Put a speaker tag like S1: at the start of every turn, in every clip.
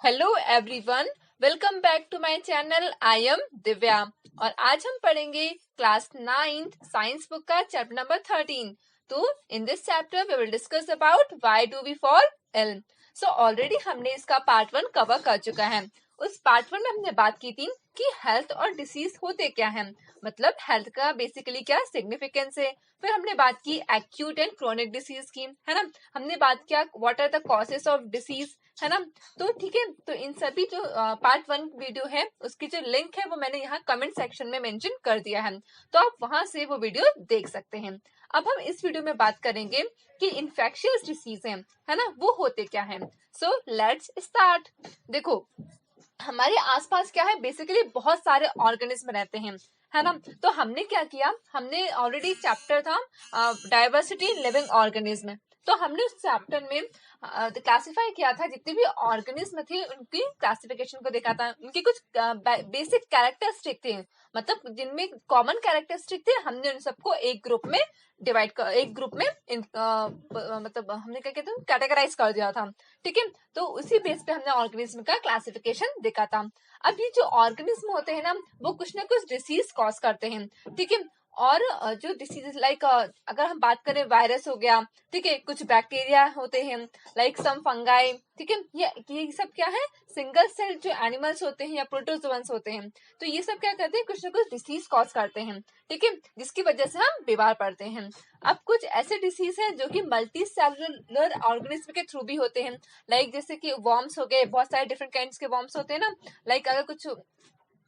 S1: Hello everyone, welcome back to my channel. I am Divya और आज हम पढ़ेंगे क्लास 9th साइंस बुक का चैप्टर नंबर 13। तो in this chapter we will discuss about why do we fall ill. So already हमने इसका part 1 cover कर चुका है। उस पार्ट 1 में हमने बात की थी कि हेल्थ और डिसीज होते क्या हैं, मतलब हेल्थ का बेसिकली क्या सिग्निफिकेंस है। फिर हमने बात की एक्यूट एंड क्रोनिक डिसीज की, है ना। हमने बात किया what are the causes of disease, है ना। तो ठीक है, तो इन सभी जो पार्ट 1 वीडियो है उसकी जो लिंक है वो मैंने यहाँ कमेंट सेक्शन में मेंशन कर दिया है, तो आप वहां से वो वीडियो देख सकते हैं। अब हम इस वीडियो में बात करेंगे कि इन्फेक्शियस डिसीज है ना, वो होते क्या है। So let's start. देखो, हमारे आसपास क्या है, बेसिकली बहुत सारे ऑर्गेनिज्म रहते हैं, है ना। तो हमने क्या किया, हमने ऑलरेडी चैप्टर था डाइवर्सिटी इन लिविंग ऑर्गेनिज्म, तो हमने उस चैप्टर में क्लासिफाई किया था जितने भी ऑर्गेनिज्म थे उनकी क्लासिफिकेशन को देखा था, उनकी कुछ बेसिक कैरेक्टरिस्टिक थे, मतलब जिनमें कॉमन कैरेक्टरिस्टिक थे, हमने उन सबको एक ग्रुप में डिवाइड कर, एक ग्रुप में मतलब हमने क्या कहते हैं कैटेगराइज कर दिया था, ठीक है। तो उसी बेस पे हमने ऑर्गेनिज्म का क्लासिफिकेशन देखा था। अब ये जो ऑर्गेनिज्म होते हैं ना, वो कुछ ना कुछ डिसीज कॉज करते हैं, ठीक है। और जो डिसीज लाइक अगर हम बात करें वायरस हो गया, ठीक है, कुछ बैक्टीरिया होते हैं लाइक सम फंगाई, ठीक है। ये सब क्या है, सिंगल सेल जो एनिमल्स होते हैं या प्रोटोजोअन्स होते हैं, तो ये सब क्या करते हैं, कुछ ना कुछ डिसीज कॉज करते हैं, ठीक है, जिसकी वजह से हम बीमार पड़ते हैं। अब कुछ ऐसे डिसीज हैं जो कि मल्टी सेलुलर ऑर्गेनिज्म के थ्रू भी होते हैं, लाइक जैसे कि वर्म्स हो गए, बहुत सारे डिफरेंट काइंड्स के वर्म्स होते हैं ना। लाइक अगर कुछ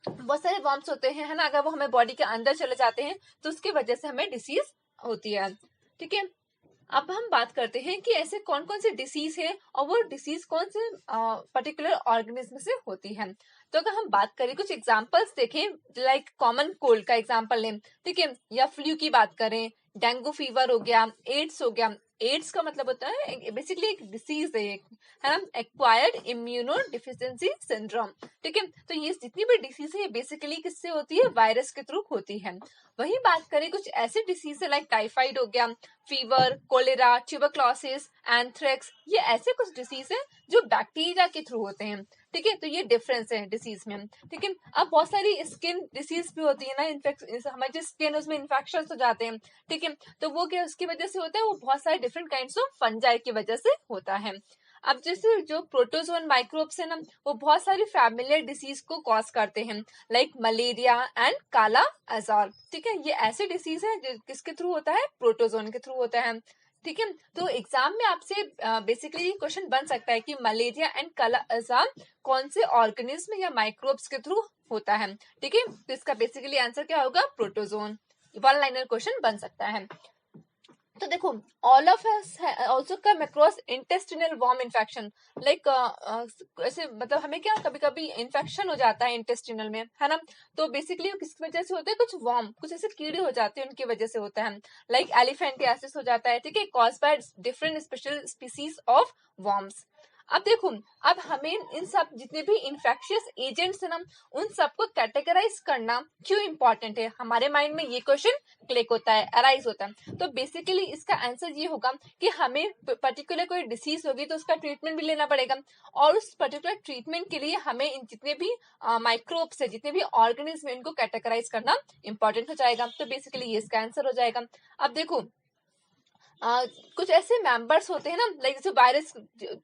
S1: बहुत सारे वर्म्स होते हैं, है ना, अगर वो हमें बॉडी के अंदर चले जाते हैं तो उसकी वजह से हमें डिसीज होती है, ठीक है। अब हम बात करते हैं कि ऐसे कौन कौन से डिसीज है और वो डिसीज कौन से पर्टिकुलर ऑर्गेनिज्म से होती है। तो अगर हम बात करें, कुछ एग्जांपल्स देखें, लाइक कॉमन कोल्ड का एग्जांपल लें, ठीक है, या फ्लू की बात करें, डेंगू फीवर हो गया, एड्स हो गया। एड्स का मतलब होता है बेसिकली एक डिसीज है ना, एक्वायर्ड इम्यूनो डिफिशियंसी सिंड्रोम, ठीक है। तो ये जितनी भी डिसीज है ये बेसिकली किससे होती है, वायरस के थ्रू होती है। वही बात करें कुछ ऐसे डिसीज है लाइक टाइफाइड हो गया, फीवर, कोलेरा, ट्यूबरक्लोसिस, एंथ्रेक्स, ये ऐसे कुछ डिसीज है जो बैक्टीरिया के थ्रू होते हैं, ठीक है। तो ये डिफरेंस है डिसीज में, ठीक है। अब बहुत सारी स्किन डिसीज भी होती है ना, इन्फेक्शन, हमारी जो स्किन उसमें इन्फेक्शन हो जाते हैं, ठीक है। तो वो क्या उसकी वजह से होता है, वो बहुत सारे डिफरेंट काइंड्स ऑफ फंजाई की वजह से होता है। अब जैसे जो प्रोटोजोन माइक्रोब्स है ना, वो बहुत सारी फैमिलियर डिसीज को कॉज करते हैं, लाइक मलेरिया एंड काला अजार, ठीक है। ये ऐसे डिसीज है जो किसके थ्रू होता है, प्रोटोजोन के थ्रू होता है, ठीक है। तो एग्जाम में आपसे बेसिकली क्वेश्चन बन सकता है कि मलेरिया एंड काला अजार कौन से ऑर्गेनिज्म या माइक्रोब्स के थ्रू होता है, ठीक है। तो इसका बेसिकली आंसर क्या होगा, प्रोटोजोन। वन लाइनर क्वेश्चन बन सकता है। तो देखो, all of us also come across intestinal worm infection, like ऐसे मतलब हमें क्या कभी कभी इन्फेक्शन हो जाता है इंटेस्टिनल में, है ना। तो बेसिकली किसकी वजह से होता है, कुछ वॉर्म, कुछ ऐसे कीड़े हो जाते हैं उनकी वजह से होता है, लाइक एलिफेंटियासिस हो जाता है, ठीक है, cause by different special species of worms. अब देखो, अब हमें इन सब जितने भी इन्फेक्शियस एजेंट्स है ना, उन सबको कैटेगराइज करना क्यों इंपॉर्टेंट है, हमारे माइंड में ये क्वेश्चन क्लिक होता है, अराइज होता है। तो बेसिकली इसका आंसर ये होगा कि हमें पर्टिकुलर कोई डिसीज होगी तो उसका ट्रीटमेंट भी लेना पड़ेगा, और उस पर्टिकुलर ट्रीटमेंट के लिए हमें इन जितने भी माइक्रोब्स है, जितने भी ऑर्गेनिज्म है, इनको कैटेगराइज करना इंपॉर्टेंट हो जाएगा। तो बेसिकली ये इसका आंसर हो जाएगा। अब देखो, कुछ ऐसे मेंबर्स होते हैं ना, लाइक जैसे वायरस,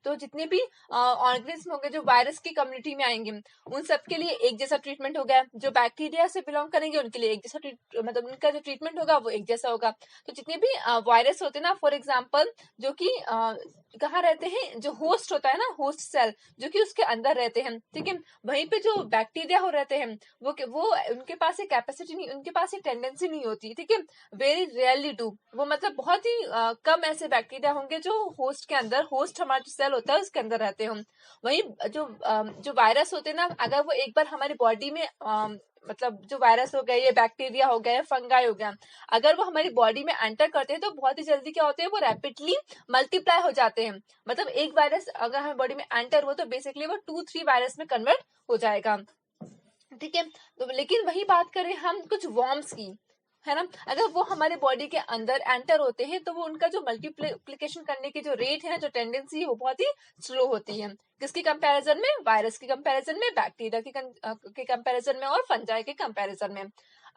S1: तो जितने भी ऑर्गेनिज्म होंगे जो वायरस की कम्युनिटी में आएंगे, उन सब के लिए एक जैसा ट्रीटमेंट होगा, जो बैक्टीरिया से बिलोंग करेंगे उनके लिए एक जैसा मतलब उनका जो ट्रीटमेंट होगा वो एक जैसा होगा। तो जितने भी वायरस होते हैं ना, फॉर एग्जाम्पल जो कि कहाँ रहते हैं, जो होस्ट होता है ना, होस्ट सेल जो कि उसके अंदर रहते हैं, ठीक है। वहीं पे जो बैक्टीरिया हो रहते हैं वो उनके पास एक कैपेसिटी नहीं, उनके पास एक टेंडेंसी नहीं होती, ठीक है। वेरी रेयरली डू, वो मतलब बहुत ही कम ऐसे बैक्टीरिया होंगे जो होस्ट के अंदर, होस्ट हमारा जो सेल होता है उसके अंदर रहते हैं। वही जो वायरस होते हैं ना, अगर वो एक बार हमारी बॉडी में मतलब जो वायरस हो गया, ये बैक्टीरिया हो गया, फंगाई हो गया, अगर वो हमारी बॉडी में एंटर करते हैं तो बहुत ही जल्दी क्या होते हैं, वो रैपिडली मल्टीप्लाई हो जाते हैं। मतलब एक वायरस अगर हमारी बॉडी में एंटर हो तो बेसिकली वो 2-3 वायरस में कन्वर्ट हो जाएगा, ठीक है। तो लेकिन वही बात करें हम कुछ वॉर्म्स की, है ना, अगर वो हमारे बॉडी के अंदर एंटर होते हैं तो वो उनका जो मल्टीप्लिकेशन करने की जो रेट है ना, जो टेंडेंसी है, वो बहुत ही स्लो होती है। किसकी कंपैरिजन में? वायरस की कंपैरिजन में, बैक्टीरिया के कंपैरिजन में और फंजाई के कंपैरिजन में।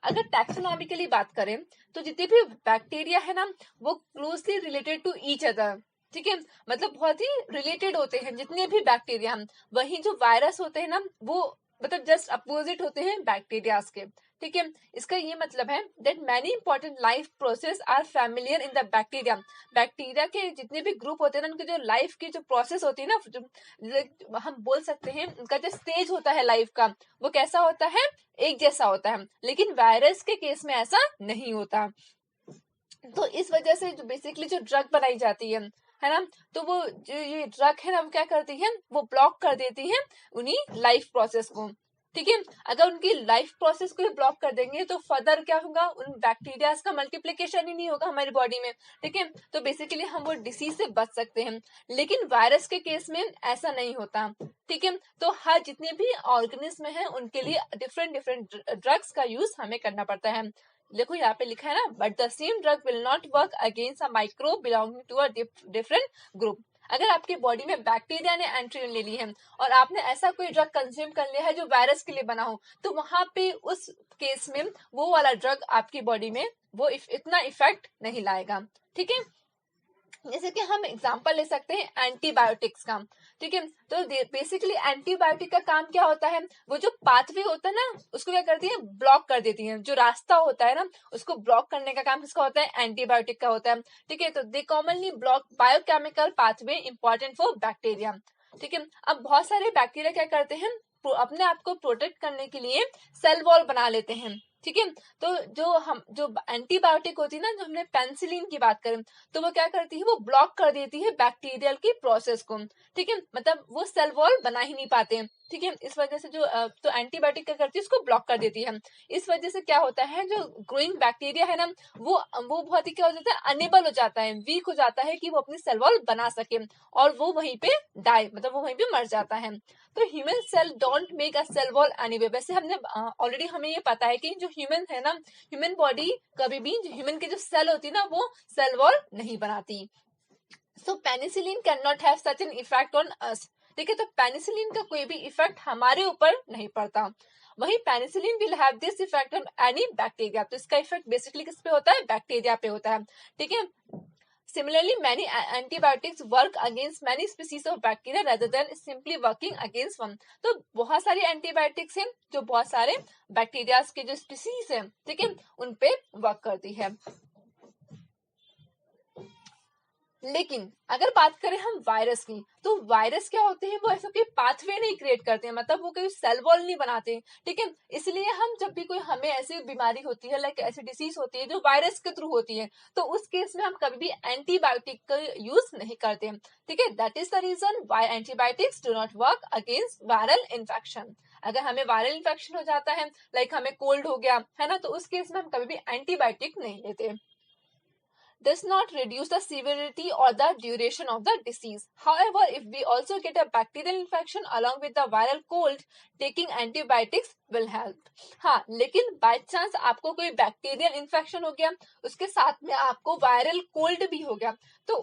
S1: अगर टैक्सोनॉमिकली बात करें तो जितने भी बैक्टीरिया है ना, वो closely related to each other, ठीक है, मतलब बहुत ही रिलेटेड होते हैं जितने भी बैक्टीरिया हम। वही जो वायरस होते हैं ना, वो मतलब जस्ट अपोजिट होते हैं बैक्टीरिया के, ठीक है। इसका ये मतलब है that many important life process are familiar in the bacteria. Bacteria के जितने भी ग्रुप होते हैं ना, उनकी जो लाइफ की जो प्रोसेस होती है ना, जो हम बोल सकते हैं उनका जो स्टेज होता है लाइफ का, वो कैसा होता है? एक जैसा होता है। लेकिन वायरस के केस में ऐसा नहीं होता। तो इस वजह से जो बेसिकली जो ड्रग बनाई जाती है ना, तो वो जो ये ड्रग है ना, वो क्या करती है? वो ब्लॉक कर देती है उन्हीं लाइफ प्रोसेस को, ठीक है। अगर उनकी लाइफ प्रोसेस को ब्लॉक कर देंगे तो फर्दर क्या होगा? उन बैक्टीरियाज का मल्टीप्लिकेशन ही नहीं होगा हमारी बॉडी में, ठीक है। तो बेसिकली हम वो डिसीज से बच सकते हैं। लेकिन वायरस के केस में ऐसा नहीं होता, ठीक है। तो हर जितने भी ऑर्गेनिज्म है उनके लिए डिफरेंट डिफरेंट ड्रग्स का यूज हमें करना पड़ता है। देखो यहाँ पे लिखा है ना, but the same drug will not work against a microbe belonging to a different group. अगर आपकी बॉडी में बैक्टीरिया ने एंट्री ले ली है और आपने ऐसा कोई ड्रग कंज्यूम कर लिया है जो वायरस के लिए बना हो, तो वहां पे उस केस में वो वाला ड्रग आपकी बॉडी में वो इतना इफेक्ट नहीं लाएगा, ठीक है। जैसे कि हम एग्जांपल ले सकते हैं एंटीबायोटिक्स का, ठीक है। तो बेसिकली एंटीबायोटिक का काम क्या होता है? वो जो पाथवे होता है ना, उसको क्या करती है? ब्लॉक कर देती है। जो रास्ता होता है ना, उसको ब्लॉक करने का काम किसका होता है? एंटीबायोटिक का होता है, ठीक है। तो they commonly block biochemical pathway important for bacteria, ठीक है। अब बहुत सारे बैक्टीरिया क्या करते हैं? अपने आप को प्रोटेक्ट करने के लिए सेल वॉल बना लेते हैं, ठीक है। तो जो एंटीबायोटिक होती है ना, जो हमने पेनिसिलिन की बात करें, तो वो क्या करती है? वो ब्लॉक कर देती है बैक्टीरियल की प्रोसेस को, ठीक है। मतलब वो सेल वॉल बना ही नहीं पाते, ठीक है। इस वजह से जो तो एंटीबायोटिक क्या करती है? उसको ब्लॉक कर देती है। इस वजह से क्या होता है? जो ग्रोइंग बैक्टीरिया है ना, वो बहुत ही क्या हो जाता है? अनेबल हो जाता है, वीक हो जाता है कि वो अपनी सेल वॉल बना सके, और वो वहीं पे डाई, मतलब वो वहीं पे मर जाता है। तो human cell don't make a cell wall anyway. वैसे हमने ऑलरेडी हमें ये पता है कि जो ह्यूमन है ना, ह्यूमन बॉडी कभी भी जो ह्यूमन की जो सेल होती है ना, वो सेल वॉल नहीं बनाती। So penicillin can not have such an effect on us, ठीक है। तो पेनिसिलिन का कोई भी इफेक्ट हमारे ऊपर नहीं पड़ता। वही penicillin will have this effect on any bacteria. तो इसका इफेक्ट बेसिकली किस पे होता है? बैक्टीरिया पे होता है, ठीक है। Similarly, many antibiotics work against many species of bacteria rather than simply working against one. तो बहुत सारी एंटीबायोटिक्स हैं जो बहुत सारे बैक्टीरिया के जो स्पीसीज हैं, ठीक है, उन पे वर्क करती है। लेकिन अगर बात करें हम वायरस की, तो वायरस क्या होते हैं? वो ऐसा कोई पाथवे नहीं क्रिएट करते हैं, मतलब वो कोई सेल वॉल नहीं बनाते, ठीक है। इसलिए हम जब भी कोई हमें ऐसी बीमारी होती है, लाइक ऐसी डिसीज होती है जो वायरस के थ्रू होती है, तो उस केस में हम कभी भी एंटीबायोटिक का यूज नहीं करते, ठीक है। That is the reason why antibiotics do not work against viral infection. अगर हमें वायरल इन्फेक्शन हो जाता है, लाइक हमें कोल्ड हो गया है ना, तो उस केस में हम कभी भी एंटीबायोटिक नहीं लेते। Does not reduce the severity or the duration of the disease. However, if we also get a bacterial infection along with the viral cold, taking antibiotics will help. हाँ, लेकिन बाय चांस आपको कोई bacterial infection हो गया, उसके साथ में आपको वायरल कोल्ड भी हो गया, तो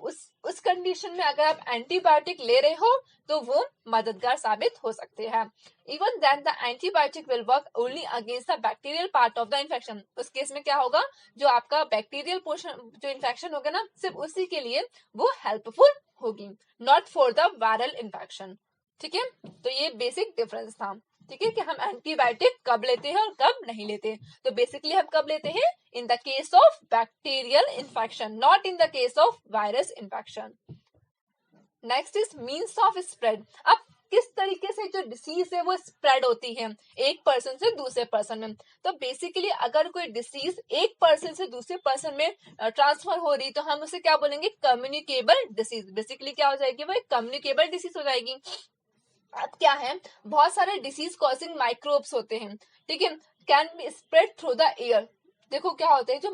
S1: उस कंडीशन में अगर आप एंटीबायोटिक ले रहे हो तो वो मददगार साबित हो सकते हैं। Even then the antibiotic will work only against the bacterial part of the infection. उस केस में क्या होगा? जो आपका बैक्टीरियल पोर्शन जो इन्फेक्शन होगा ना, सिर्फ उसी के लिए वो हेल्पफुल होगी, not for the viral infection, ठीक है। तो ये बेसिक डिफरेंस था, ठीक है, कि हम एंटीबायोटिक कब लेते हैं और कब नहीं लेते। तो बेसिकली हम कब लेते हैं? In the case of bacterial infection, not in the case of virus infection. Next is means of spread. अब किस तरीके से जो डिसीज है वो स्प्रेड होती है एक पर्सन से दूसरे पर्सन में। तो बेसिकली अगर कोई डिसीज एक पर्सन से दूसरे पर्सन में ट्रांसफर हो रही, तो हम उसे क्या बोलेंगे? Communicable disease. बेसिकली क्या हो जाएगी? वो एक कम्युनिकेबल डिसीज हो जाएगी। अब क्या है? बहुत सारे डिसीज कॉजिंग माइक्रोब्स होते हैं, ठीक है, can be spread through the air. देखो क्या होते हैं जो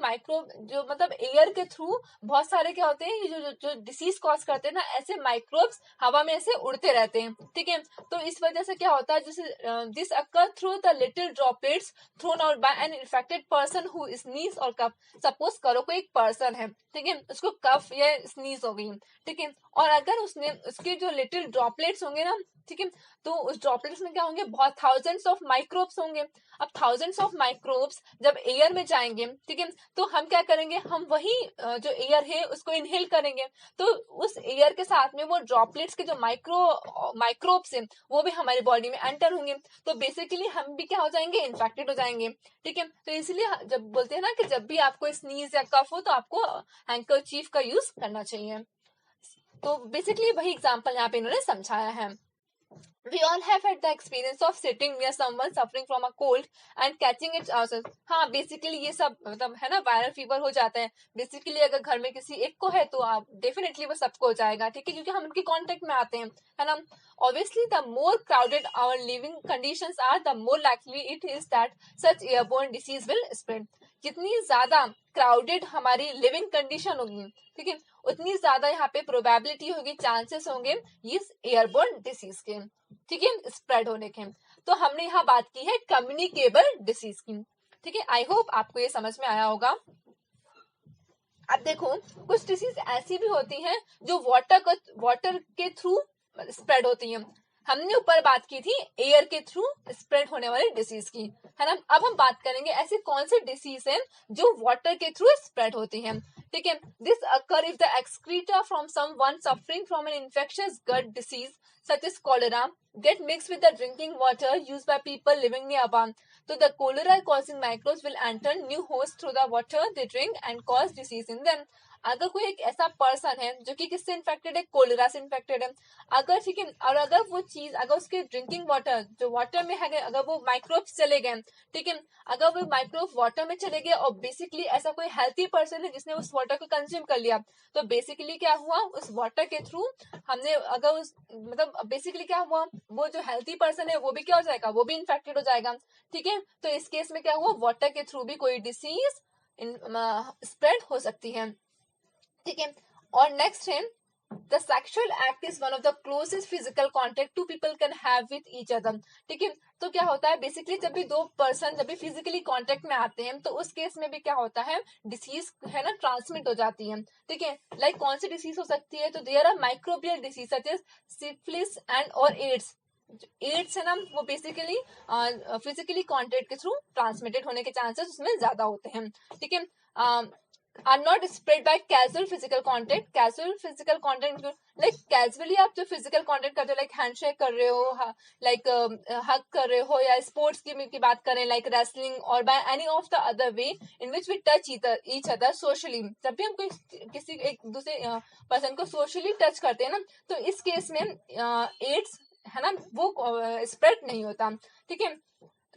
S1: जो मतलब एयर के थ्रू बहुत सारे क्या होते हैं, ये जो डिसीज कॉज करते हैं ना, ऐसे माइक्रोब्स हवा में ऐसे उड़ते रहते हैं, ठीक है। तो इस वजह से क्या होता है, जैसे this occur through the little droplets thrown out by an infected person who sneeze और कफ। सपोज करो कोई एक पर्सन है, ठीक है, उसको कफ या स्नीज हो गई, ठीक है, और अगर उसने उसके जो लिटिल ड्रॉपलेट्स होंगे ना, ठीक है, तो उस ड्रॉपलेट्स में क्या होंगे, बहुत थाउजेंड्स ऑफ माइक्रोब्स होंगे। अब थाउजेंड्स ऑफ माइक्रोब्स जब एयर में जाएंगे, ठीक है, तो हम क्या करेंगे, हम वही जो एयर है उसको इनहेल करेंगे, तो उस एयर के साथ में वो ड्रॉपलेट्स के जो माइक्रोब्स हैं वो भी हमारी बॉडी में एंटर होंगे, तो बेसिकली हम भी क्या हो जाएंगे, इन्फेक्टेड हो जाएंगे, ठीक है। तो इसलिए जब बोलते हैं ना कि जब भी आपको स्नीज या कफ हो तो आपको हैंकरचीफ का यूज करना चाहिए। तो बेसिकली वही एग्जांपल यहाँ पे इन्होंने समझाया है। We all have had the experience of sitting near someone suffering from a cold and catching it ourselves. हाँ, बेसिकली ये सब मतलब है ना, वायरल फीवर हो जाता है। बेसिकली अगर घर में किसी एक को है तो आप डेफिनेटली वो सबको हो जाएगा, ठीक है, क्योंकि हम उनके कांटेक्ट में आते हैं, है ना। Obviously, the more crowded our living conditions are, the more likely it is that such airborne disease will spread. जितनी ज्यादा क्राउडेड हमारी लिविंग कंडीशन होगी, ठीक है, उतनी ज्यादा यहाँ पे प्रोबेबिलिटी होगी, चांसेस होंगे इस एयरबोर्न डिसीज के, ठीक है, स्प्रेड होने के। तो हमने यहाँ बात की है कम्युनिकेबल डिसीज की, ठीक है। आई होप आपको ये समझ में आया होगा। अब देखो कुछ डिसीज ऐसी भी होती हैं जो वाटर के थ्रू स्प्रेड होती हैं। हमने ऊपर बात की थी एयर के थ्रू स्प्रेड होने वाली डिसीज की, है ना। अब हम बात करेंगे ऐसे कौन से डिसीज हैं जो वाटर के थ्रू स्प्रेड होती हैं, ठीक है। This occur if the excreta from someone suffering from an infectious gut disease such as cholera get mixed with the drinking water used by people living nearby. So the cholera causing microbes will enter new hosts through the water they drink and cause disease in them. अगर कोई एक ऐसा person है जो कि किससे infected है, cholera से इन्फेक्टेड है, अगर ठीक है, और अगर वो चीज अगर उसके ड्रिंकिंग वाटर जो वाटर में है अगर वो माइक्रोब्स चले गए, ठीक है, अगर वो माइक्रोब वाटर में चले गए और बेसिकली ऐसा कोई हेल्थी पर्सन है जिसने उस वाटर को कंज्यूम कर लिया, तो बेसिकली क्या हुआ, उस वाटर के थ्रू हमने अगर उस मतलब बेसिकली क्या हुआ, वो जो हेल्थी पर्सन है वो भी क्या हो जाएगा, वो भी इन्फेक्टेड हो जाएगा, ठीक है। तो इस केस में क्या हुआ, वाटर के थ्रू भी कोई डिसीज स्प्रेड हो सकती है, ठीक है। और नेक्स्ट है the sexual act is one of the closest physical contact to people can have with each other, ठीक है। तो क्या होता है बेसिकली जब भी दो पर्सन जब भी फिजिकली कांटेक्ट में आते हैं तो उस केस में भी क्या होता है, डिसीज है ना ट्रांसमिट हो जाती है, ठीक है। लाइक कौन सी डिसीज हो सकती है, तो there are microbial disease such as syphilis and और एड्स। एड्स है ना वो बेसिकली फिजिकली कांटेक्ट के थ्रू ट्रांसमिटेड होने के चांसेस उसमें ज्यादा होते हैं, ठीक है। are not spread by casual physical contact. Casual physical contact like casually आप जो physical contact करते हो like handshake कर रहे हो, like hug कर रहे हो, या sports की बात करें like wrestling, or by any of the other way in which we touch each other socially. जब भी हम कोई किसी एक दूसरे पर्सन को socially touch करते हैं ना, तो इस केस में एड्स है ना वो स्प्रेड नहीं होता, ठीक है।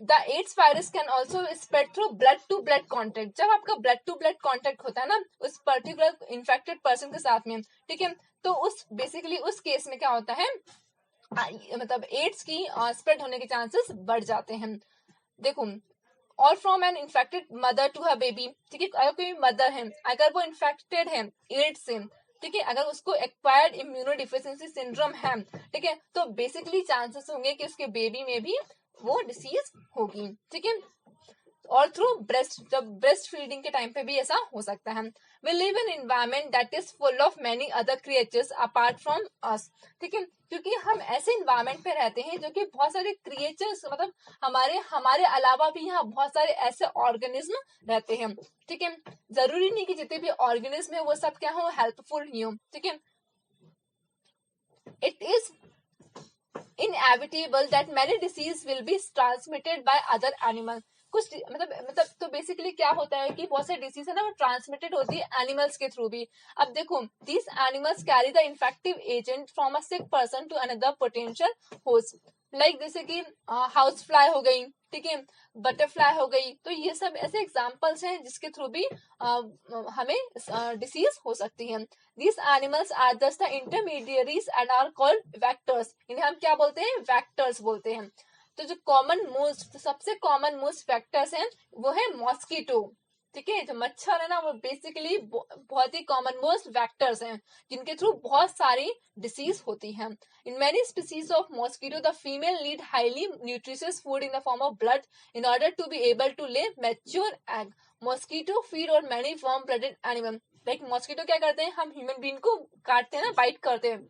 S1: The AIDS virus can also spread through blood to blood contact. जब आपका blood to blood contact होता है ना उस पर्टिकुलर इन्फेक्टेड पर्सन के साथ में, ठीक है, तो उस बेसिकली उस केस में क्या होता है, मतलब एड्स की स्प्रेड होने के चांसेस बढ़ जाते हैं। देखो और from an infected mother to her baby, ठीक है, अगर कोई मदर है अगर वो इन्फेक्टेड है एड्स से, ठीक है, अगर उसको एक्वायर्ड इम्यूनो डिफिशियंसी सिंड्रोम है, ठीक है, तो बेसिकली चांसेस होंगे कि उसके बेबी में भी वो डिसीज होगी, ठीक है। और थ्रू ब्रेस्ट जब ब्रेस्ट फीडिंग के टाइम पे भी ऐसा हो सकता है। We live in environment that is full of many other creatures apart from us, ठीक है, क्योंकि हम ऐसे इन्वायरमेंट पे रहते हैं जो कि बहुत सारे क्रिएचर्स मतलब हमारे अलावा भी यहाँ बहुत सारे ऐसे ऑर्गेनिज्म रहते हैं, ठीक है। जरूरी नहीं कि जितने भी ऑर्गेनिज्म है वो सब क्या हो, हेल्पफुल ही हो, ठीक है। It is inevitable that many disease will be transmitted by other animals. कुछ मतलब तो बेसिकली क्या होता है कि बहुत से डिसीज है ना वो ट्रांसमिटेड होती है एनिमल्स के थ्रू भी। अब देखो this animals carry the infective agent from a sick person to another potential host, like जैसे कि हाउस फ्लाई हो गई, ठीक है, बटरफ्लाई हो गई, तो ये सब ऐसे एग्जांपल्स हैं जिसके थ्रू भी हमें डिसीज हो सकती है। These animals are thus the intermediaries and are called vectors. इन्हें हम क्या बोलते हैं, vectors बोलते हैं। तो जो सबसे कॉमन मोस्ट वेक्टर्स हैं वो है मॉस्किटो, ठीक है। जो मच्छर है ना वो बेसिकली बहुत ही कॉमन मोस्ट वेक्टर्स हैं जिनके थ्रू बहुत सारी डिसीज होती हैं। In many species of mosquito the female need highly nutritious food in the form of blood in order to be able to lay mature egg. Mosquito feed और many warm blooded animal. Like mosquito क्या करते हैं, हम human being को काटते हैं ना, bite करते हैं,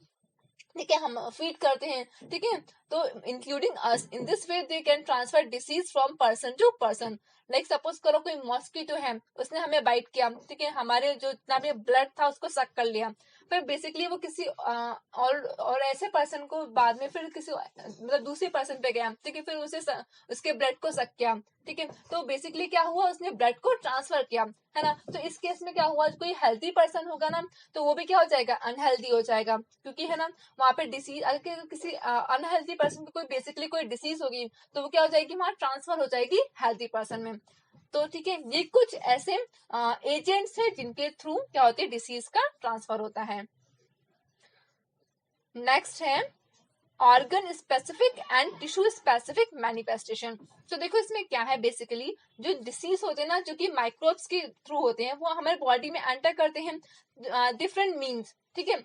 S1: ठीक है, हम फीड करते हैं, ठीक है। तो including us in this way they can transfer disease from person to person. Like suppose करो कोई मॉस्किटो है, उसने हमें बाइट किया, ठीक है, हमारे जो इतना भी ब्लड था उसको सक कर लिया, फिर बेसिकली वो किसी और ऐसे पर्सन को बाद में फिर किसी मतलब दूसरे पर्सन पे गया, ठीक है, फिर उसके ब्लड को सक किया, ठीक है। तो बेसिकली क्या हुआ, उसने ब्लड को ट्रांसफर किया, है ना। तो इस केस में क्या हुआ, कोई हेल्थी पर्सन होगा ना तो वो भी क्या हो जाएगा, अनहेल्दी हो जाएगा, क्योंकि है ना वहां पे डिसीज, अगर किसी अनहेल्दी पर्सन को कोई बेसिकली कोई डिसीज होगी तो वो क्या हो जाएगी, वहां ट्रांसफर हो जाएगी हेल्थी पर्सन में। तो ठीक है, ये कुछ ऐसे एजेंट्स है जिनके थ्रू क्या होती है, डिसीज का ट्रांसफर होता है। नेक्स्ट है organ specific and tissue specific manifestation. तो देखो इसमें क्या है, बेसिकली जो डिसीज होते हैं ना, जो कि माइक्रोब्स के थ्रू होते हैं, वो हमारे बॉडी में एंटर करते हैं डिफरेंट मीन्स, ठीक है।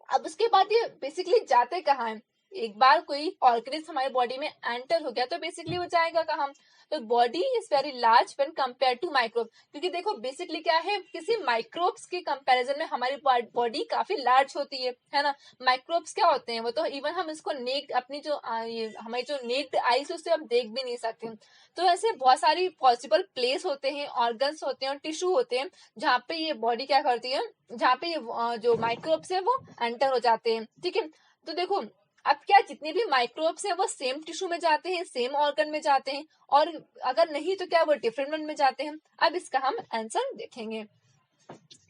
S1: अब उसके बाद ये बेसिकली जाते कहाँ हैं, एक बार कोई ऑर्गेनिज्म हमारे बॉडी में एंटर हो गया तो बेसिकली वो जाएगा कहाँ, तो body is very large when compare to microbe. क्योंकि देखो बेसिकली क्या है, किसी माइक्रोब्स के कंपैरिजन में हमारी बॉडी काफी लार्ज होती है ना। माइक्रोब्स क्या होते हैं, वो तो इवन हम इसको नेक अपनी जो हमारी जो नेक्ड आईज उससे हम देख भी नहीं सकते। तो ऐसे बहुत सारी पॉसिबल प्लेस होते हैं, ऑर्गन्स होते हैं और टिश्यू होते हैं जहाँ पे ये बॉडी क्या करती है, जहाँ पे ये जो माइक्रोब्स है वो एंटर हो जाते हैं, ठीक है। तो देखो अब क्या, जितने भी माइक्रोब्स हैं वो सेम टिश्यू में जाते हैं, सेम ऑर्गन में जाते हैं, और अगर नहीं तो क्या वो डिफरेंट वन में जाते हैं। अब इसका हम आंसर देखेंगे।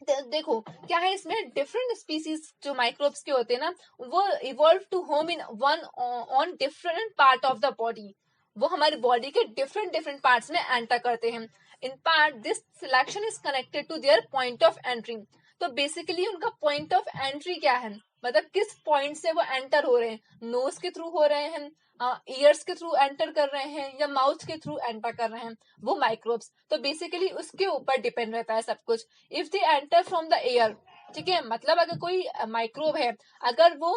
S1: देखो क्या है, इसमें डिफरेंट स्पीसीज जो माइक्रोब्स के होते हैं ना, वो evolve to home in one on different part of the body. वो हमारी बॉडी के डिफरेंट डिफरेंट पार्ट्स में एंटर करते हैं। In part this selection is connected to their point of entry. तो बेसिकली उनका पॉइंट ऑफ एंट्री क्या है, मतलब किस पॉइंट से वो एंटर हो रहे हैं, नोज के थ्रू हो रहे हैं, ईयर्स के थ्रू एंटर कर रहे हैं, या माउथ के थ्रू एंटर कर रहे हैं वो माइक्रोब्स। तो बेसिकली उसके ऊपर डिपेंड रहता है सब कुछ। If they enter from the air, ठीक है, मतलब अगर कोई माइक्रोब है, अगर वो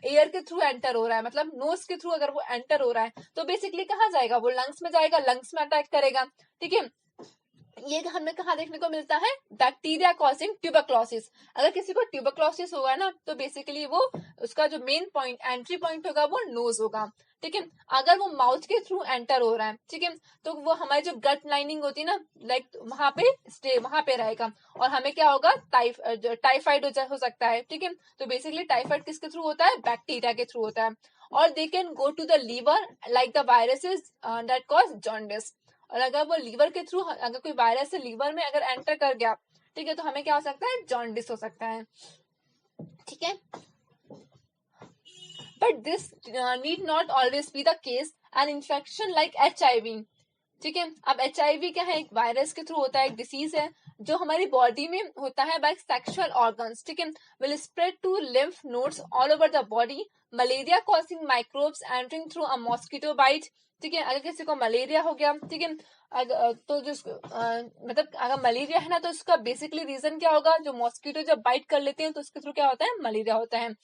S1: एयर के थ्रू एंटर हो रहा है, मतलब नोज के थ्रू अगर वो एंटर हो रहा है, तो बेसिकली कहाँ जाएगा, वो लंग्स में जाएगा, लंग्स में अटैक करेगा, ठीक है। ये हमें कहाँ देखने को मिलता है, बैक्टीरिया कॉजिंग ट्यूबरक्लोसिस। अगर किसी को ट्यूबरक्लोसिस होगा ना तो बेसिकली वो उसका जो मेन पॉइंट एंट्री पॉइंट होगा वो नोज होगा, ठीक है। अगर वो माउथ के थ्रू एंटर हो रहा है, ठीक है, तो वो हमारी जो गट लाइनिंग होती है ना, लाइक वहां पे रहेगा, और हमें क्या होगा, टाइफाइड हो सकता है, ठीक है। तो बेसिकली टाइफाइड किसके थ्रू होता है, बैक्टीरिया के थ्रू होता है। और they can go to the liver like the viruses that cause jaundice. और अगर वो लीवर के थ्रू, अगर कोई वायरस से लीवर में अगर एंटर कर गया, ठीक है, तो हमें क्या हो सकता है, जॉन्डिस हो सकता है, ठीक है। But this need not always be the case. An infection like HIV, ठीक है। अब HIV क्या है, एक वायरस के थ्रू होता है, एक डिसीज है जो हमारी बॉडी में होता है बाय सेक्सुअल ऑर्गन्स, ठीक है। Will spread to lymph nodes all over the body. Malaria causing microbes entering through a mosquito bite, ठीक है। अगर किसी को मलेरिया हो गया, ठीक है, तो जो मतलब अगर मलेरिया है ना, तो उसका बेसिकली रीजन क्या होगा, जो मॉस्किटो जब बाइट कर लेते हैं तो उसके थ्रू क्या होता है, मलेरिया होता है।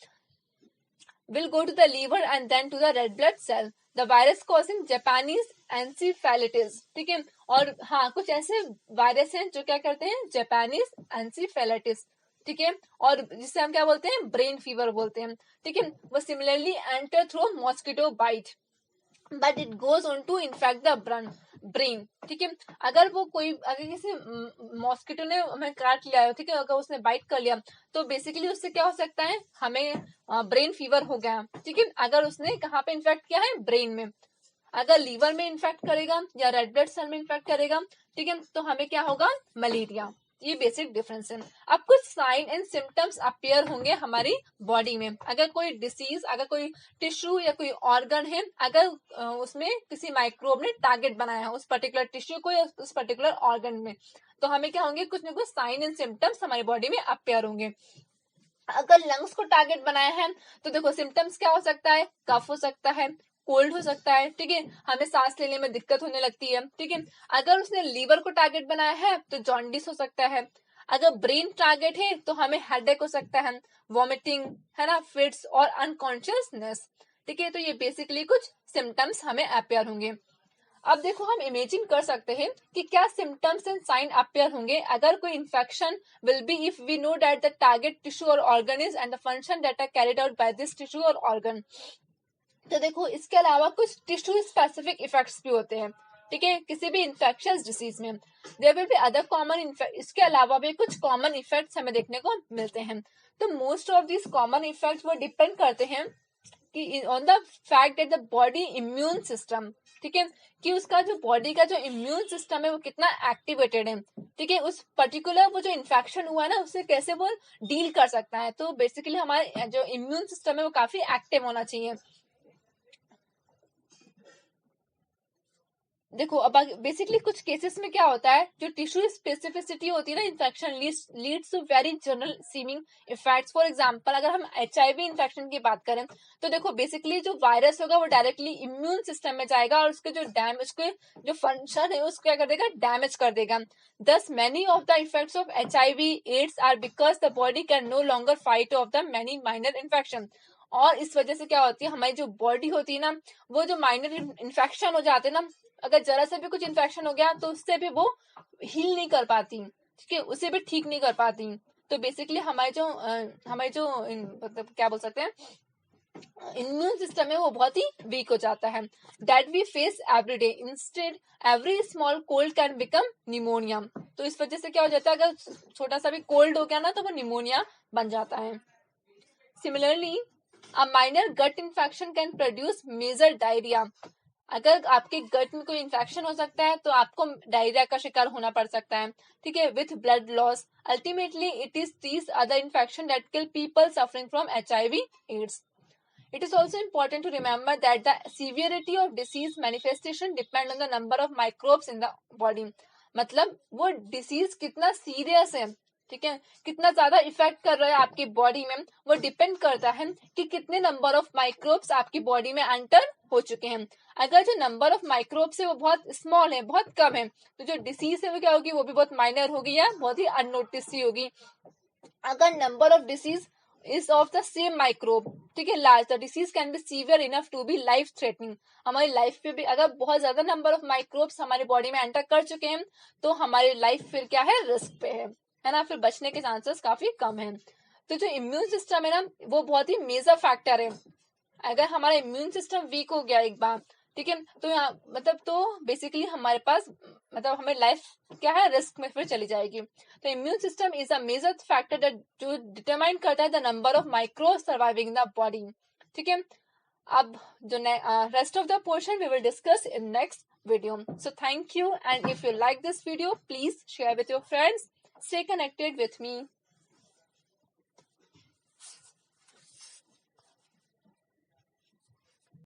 S1: will go to the liver and then to the red blood cell. The virus causing Japanese encephalitis, ठीक है। और हाँ, कुछ ऐसे वायरस हैं जो क्या करते हैं, जापानीज एंसीफेलाइटिस, ठीक है, और जिससे हम क्या बोलते हैं, ब्रेन फीवर बोलते हैं, ठीक है। वो similarly enter through mosquito bite but it goes on to infect the brain, ठीक है। अगर किसी मॉस्किटो ने हमें काट लिया है, ठीक है, अगर उसने बाइट कर लिया तो बेसिकली उससे क्या हो सकता है, हमें ब्रेन फीवर हो गया, ठीक है। अगर उसने कहाँ पे इन्फेक्ट किया है, ब्रेन में। अगर लीवर में इन्फेक्ट करेगा या रेड ब्लड सेल में इन्फेक्ट करेगा, ठीक है, तो हमें क्या होगा, मलेरिया। ये बेसिक डिफरेंस है। अब कुछ साइन एंड सिम्टम्स अपीयर होंगे हमारी बॉडी में। अगर कोई डिसीज, अगर कोई टिश्यू या कोई ऑर्गन है, अगर उसमें किसी माइक्रोब ने टारगेट बनाया है उस पर्टिकुलर टिश्यू को या उस पर्टिकुलर ऑर्गन में, तो हमें क्या होंगे, कुछ ना कुछ साइन एंड सिम्टम्स हमारी बॉडी में अपीयर होंगे। अगर लंग्स को टारगेट बनाया है तो देखो सिम्टम्स क्या हो सकता है, कफ हो सकता है, कोल्ड हो सकता है, ठीक है, हमें सांस लेने में दिक्कत होने लगती है, ठीक है। अगर उसने लीवर को टारगेट बनाया है तो जॉन्डिस हो सकता है। अगर ब्रेन टारगेट है तो हमें हेडेक हो सकता है, वॉमिटिंग, है ना, फिट्स और अनकॉन्शियसनेस, ठीक है। तो ये बेसिकली कुछ सिम्टम्स हमें अपेयर होंगे। अब देखो हम इमेजिन कर सकते हैं कि क्या सिम्टम्स एंड साइन अपेयर होंगे अगर कोई infection will be if we know that the target tissue or organ is and the function that are carried out by this tissue or organ. तो देखो इसके अलावा कुछ टिश्यू स्पेसिफिक इफेक्ट्स भी होते हैं, ठीक है, किसी भी इन्फेक्शियस डिसीज में। There will be other common, इसके अलावा भी कुछ कॉमन इफेक्ट्स हमें देखने को मिलते हैं। तो most of this common effects वो डिपेंड करते हैं कि on the fact that the body immune system, ठीक है, कि उसका जो बॉडी का जो इम्यून सिस्टम है वो कितना एक्टिवेटेड है, ठीक है, उस पर्टिकुलर वो जो इन्फेक्शन हुआ है ना उससे कैसे वो डील कर सकता है। तो बेसिकली हमारे जो इम्यून सिस्टम है वो काफी एक्टिव होना चाहिए। देखो अब बेसिकली कुछ केसेस में क्या होता है, जो टिश्यू स्पेसिफिसिटी होती है ना infection leads to very general seeming effects. For example अगर हम HIV इन्फेक्शन की बात करें तो देखो बेसिकली जो वायरस होगा वो डायरेक्टली इम्यून सिस्टम में जाएगा और उसके जो डैमेज के जो फंक्शन है उसको क्या कर देगा, डैमेज कर देगा। Thus many of the effects of HIV AIDS are because the body can no longer fight off the many minor infection. और इस वजह से क्या होती है, हमारी जो बॉडी होती है ना वो जो माइनर इन्फेक्शन हो जाते हैं ना, अगर जरा से भी कुछ इन्फेक्शन हो गया तो उससे भी वो हील नहीं कर पाती, ठीक है, उसे भी ठीक नहीं कर पाती। तो बेसिकली हमारे जो मतलब क्या बोल सकते हैं, इम्यून सिस्टम है वो बहुत ही वीक हो जाता है। That we face every day, instead every small cold can become pneumonia. तो इस वजह से क्या हो जाता है, अगर छोटा सा भी कोल्ड हो गया ना तो वो निमोनिया बन जाता है। Similarly a minor gut infection can produce major diarrhoea. अगर आपके गट में कोई इन्फेक्शन हो सकता है तो आपको डायरिया का शिकार होना पड़ सकता है, ठीक है, with blood loss. Ultimately it is these other infection that kill people suffering from HIV AIDS. It is also important to remember that the severity of disease manifestation depend on the number of microbes in the body. मतलब वो disease कितना serious है, ठीक है, कितना ज्यादा effect कर रहा है आपकी बॉडी में, वो डिपेंड करता है कि कितने नंबर ऑफ माइक्रोब्स आपकी बॉडी में एंटर हो चुके हैं। अगर जो नंबर ऑफ माइक्रोब्स है वो बहुत स्मॉल है, बहुत कम है, तो जो डिसीज है वो क्या होगी, वो भी बहुत माइनर होगी या बहुत ही अननोटिस सी होगी। अगर number of disease is of the same microbe, ठीक है, large, the disease can be severe enough to be life threatening। हमारी लाइफ पे भी अगर बहुत ज्यादा नंबर ऑफ माइक्रोब्स हमारी बॉडी में एंटर कर चुके हैं तो हमारी लाइफ फिर क्या है, रिस्क पे है ना, फिर बचने के चांसेस काफी कम है। तो जो इम्यून सिस्टम है ना वो बहुत ही मेजर फैक्टर है। अगर हमारा इम्यून सिस्टम वीक हो गया एक बार, ठीक है, तो यहाँ मतलब तो बेसिकली हमारे पास मतलब हमें लाइफ क्या है, रिस्क में फिर चली जाएगी। तो immune system is a major factor that जो डिटरमाइन करता है the number of micro surviving the body, ठीक है। अब जो rest of the portion we will discuss in next video. So thank you, and if you like this video please share with your friends. Stay connected with me.